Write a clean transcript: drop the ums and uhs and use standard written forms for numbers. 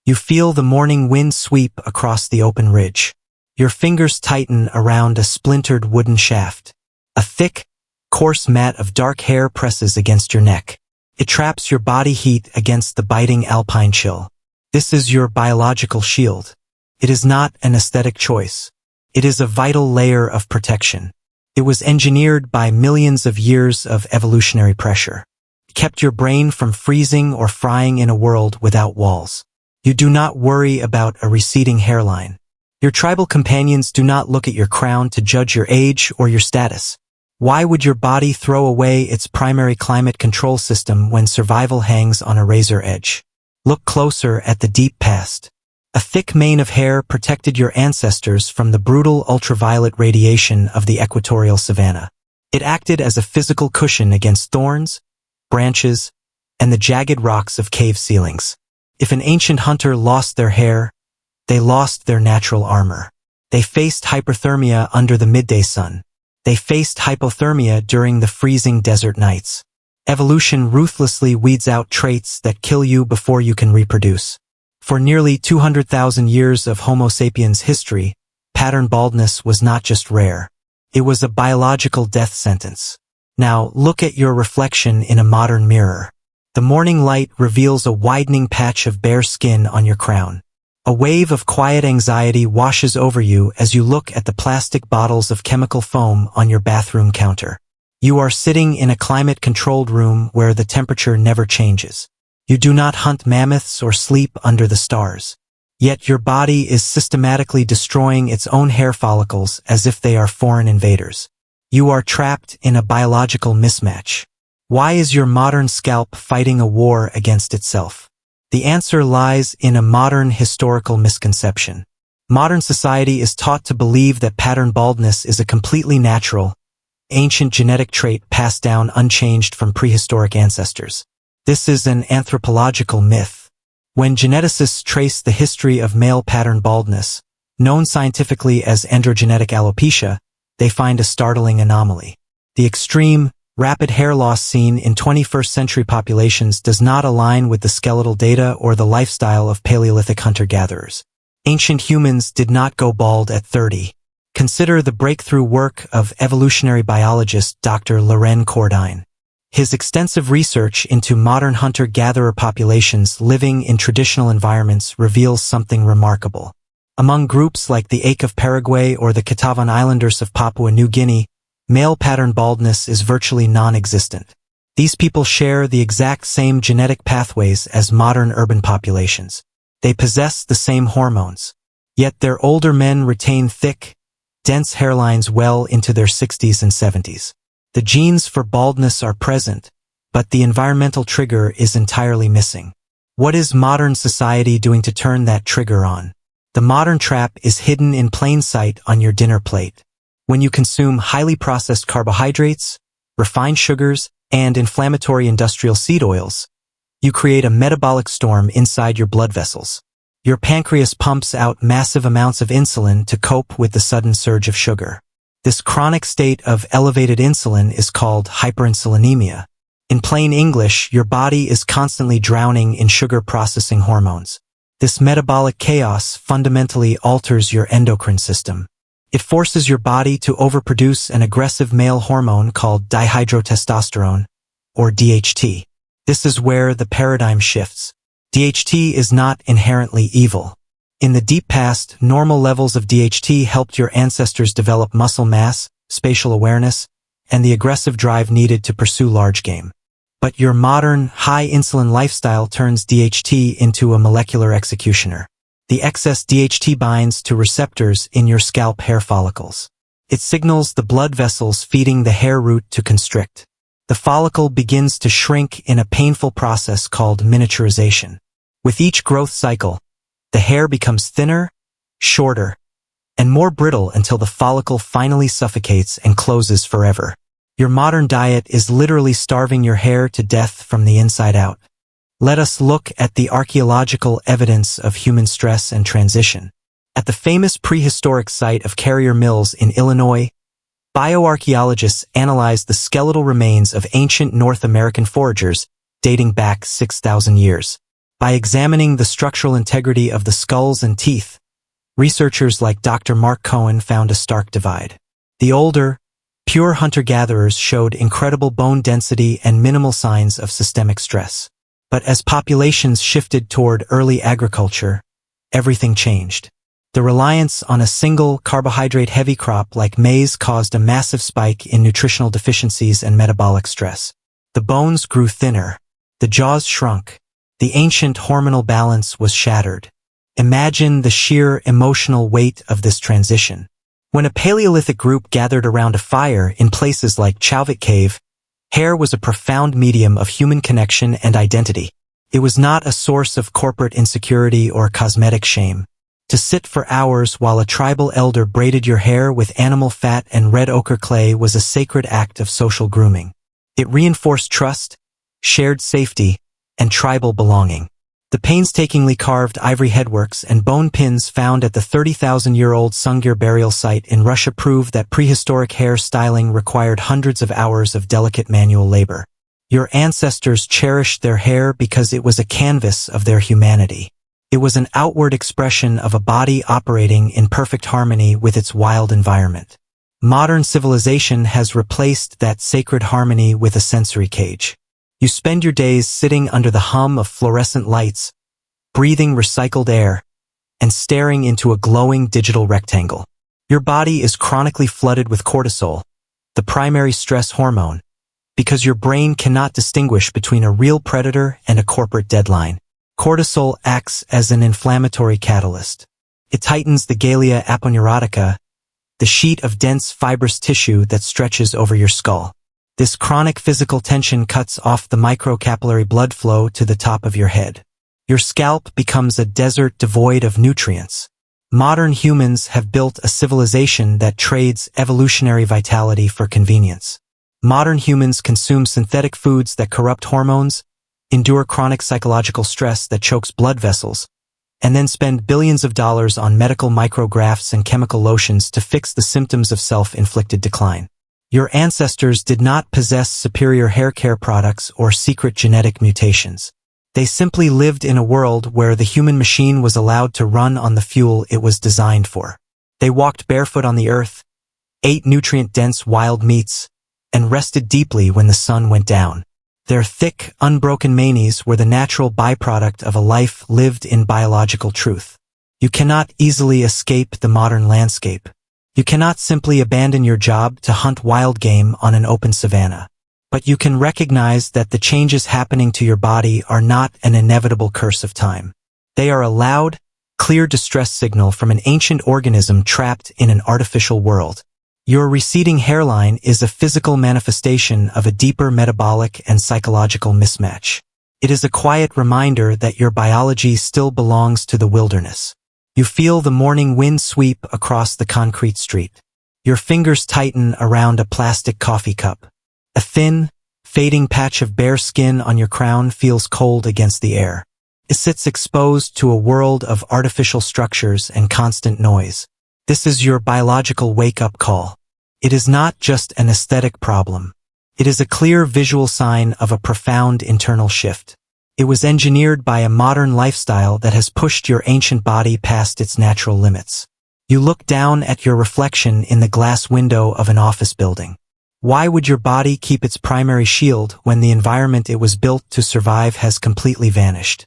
You feel the morning wind sweep across the open ridge. Your fingers tighten around a splintered wooden shaft. A thick, coarse mat of dark hair presses against your neck. It traps your body heat against the biting alpine chill. This is your biological shield. It is not an aesthetic choice. It is a vital layer of protection. It was engineered by millions of years of evolutionary pressure. It kept your brain from freezing or frying in a world without walls. You do not worry about a receding hairline. Your tribal companions do not look at your crown to judge your age or your status. Why would your body throw away its primary climate control system when survival hangs on a razor edge? Look closer at the deep past. A thick mane of hair protected your ancestors from the brutal ultraviolet radiation of the equatorial savanna. It acted as a physical cushion against thorns, branches, and the jagged rocks of cave ceilings. If an ancient hunter lost their hair, they lost their natural armor. They faced hyperthermia under the midday sun. They faced hypothermia during the freezing desert nights. Evolution ruthlessly weeds out traits that kill you before you can reproduce. For nearly 200,000 years of Homo sapiens history, pattern baldness was not just rare. It was a biological death sentence. Now, look at your reflection in a modern mirror. The morning light reveals a widening patch of bare skin on your crown. A wave of quiet anxiety washes over you as you look at the plastic bottles of chemical foam on your bathroom counter. You are sitting in a climate-controlled room where the temperature never changes. You do not hunt mammoths or sleep under the stars. Yet your body is systematically destroying its own hair follicles as if they are foreign invaders. You are trapped in a biological mismatch. Why is your modern scalp fighting a war against itself? The answer lies in a modern historical misconception. Modern society is taught to believe that pattern baldness is a completely natural, ancient genetic trait passed down unchanged from prehistoric ancestors. This is an anthropological myth. When geneticists trace the history of male pattern baldness, known scientifically as androgenetic alopecia, they find a startling anomaly. The extreme, rapid hair loss seen in 21st century populations does not align with the skeletal data or the lifestyle of Paleolithic hunter-gatherers. Ancient humans did not go bald at 30. Consider the breakthrough work of evolutionary biologist Dr. Loren Cordyne. His extensive research into modern hunter-gatherer populations living in traditional environments reveals something remarkable. Among groups like the Ake of Paraguay or the Kitavan Islanders of Papua New Guinea, male pattern baldness is virtually non-existent. These people share the exact same genetic pathways as modern urban populations. They possess the same hormones. Yet their older men retain thick, dense hairlines well into their 60s and 70s. The genes for baldness are present, but the environmental trigger is entirely missing. What is modern society doing to turn that trigger on? The modern trap is hidden in plain sight on your dinner plate. When you consume highly processed carbohydrates, refined sugars, and inflammatory industrial seed oils, you create a metabolic storm inside your blood vessels. Your pancreas pumps out massive amounts of insulin to cope with the sudden surge of sugar. This chronic state of elevated insulin is called hyperinsulinemia. In plain English, your body is constantly drowning in sugar-processing hormones. This metabolic chaos fundamentally alters your endocrine system. It forces your body to overproduce an aggressive male hormone called dihydrotestosterone, or DHT. This is where the paradigm shifts. DHT is not inherently evil. In the deep past, normal levels of DHT helped your ancestors develop muscle mass, spatial awareness, and the aggressive drive needed to pursue large game. But your modern, high-insulin lifestyle turns DHT into a molecular executioner. The excess DHT binds to receptors in your scalp hair follicles. It signals the blood vessels feeding the hair root to constrict. The follicle begins to shrink in a painful process called miniaturization. With each growth cycle, the hair becomes thinner, shorter, and more brittle until the follicle finally suffocates and closes forever. Your modern diet is literally starving your hair to death from the inside out. Let us look at the archaeological evidence of human stress and transition. At the famous prehistoric site of Carrier Mills in Illinois, bioarchaeologists analyzed the skeletal remains of ancient North American foragers dating back 6,000 years. By examining the structural integrity of the skulls and teeth, researchers like Dr. Mark Cohen found a stark divide. The older, pure hunter-gatherers showed incredible bone density and minimal signs of systemic stress. But as populations shifted toward early agriculture, everything changed. The reliance on a single carbohydrate-heavy crop like maize caused a massive spike in nutritional deficiencies and metabolic stress. The bones grew thinner. The jaws shrunk. The ancient hormonal balance was shattered. Imagine the sheer emotional weight of this transition. When a Paleolithic group gathered around a fire in places like Chowvit Cave, hair was a profound medium of human connection and identity. It was not a source of corporate insecurity or cosmetic shame. To sit for hours while a tribal elder braided your hair with animal fat and red ochre clay was a sacred act of social grooming. It reinforced trust, shared safety, and tribal belonging. The painstakingly carved ivory headworks and bone pins found at the 30,000-year-old Sungir burial site in Russia prove that prehistoric hair styling required hundreds of hours of delicate manual labor. Your ancestors cherished their hair because it was a canvas of their humanity. It was an outward expression of a body operating in perfect harmony with its wild environment. Modern civilization has replaced that sacred harmony with a sensory cage. You spend your days sitting under the hum of fluorescent lights, breathing recycled air, and staring into a glowing digital rectangle. Your body is chronically flooded with cortisol, the primary stress hormone, because your brain cannot distinguish between a real predator and a corporate deadline. Cortisol acts as an inflammatory catalyst. It tightens the galea aponeurotica, the sheet of dense fibrous tissue that stretches over your skull. This chronic physical tension cuts off the microcapillary blood flow to the top of your head. Your scalp becomes a desert devoid of nutrients. Modern humans have built a civilization that trades evolutionary vitality for convenience. Modern humans consume synthetic foods that corrupt hormones, endure chronic psychological stress that chokes blood vessels, and then spend billions of dollars on medical micrografts and chemical lotions to fix the symptoms of self-inflicted decline. Your ancestors did not possess superior hair care products or secret genetic mutations. They simply lived in a world where the human machine was allowed to run on the fuel it was designed for. They walked barefoot on the earth, ate nutrient-dense wild meats, and rested deeply when the sun went down. Their thick, unbroken manes were the natural byproduct of a life lived in biological truth. You cannot easily escape the modern landscape. You cannot simply abandon your job to hunt wild game on an open savanna. But you can recognize that the changes happening to your body are not an inevitable curse of time. They are a loud, clear distress signal from an ancient organism trapped in an artificial world. Your receding hairline is a physical manifestation of a deeper metabolic and psychological mismatch. It is a quiet reminder that your biology still belongs to the wilderness. You feel the morning wind sweep across the concrete street. Your fingers tighten around a plastic coffee cup. A thin, fading patch of bare skin on your crown feels cold against the air. It sits exposed to a world of artificial structures and constant noise. This is your biological wake-up call. It is not just an aesthetic problem. It is a clear visual sign of a profound internal shift. It was engineered by a modern lifestyle that has pushed your ancient body past its natural limits. You look down at your reflection in the glass window of an office building. Why would your body keep its primary shield when the environment it was built to survive has completely vanished?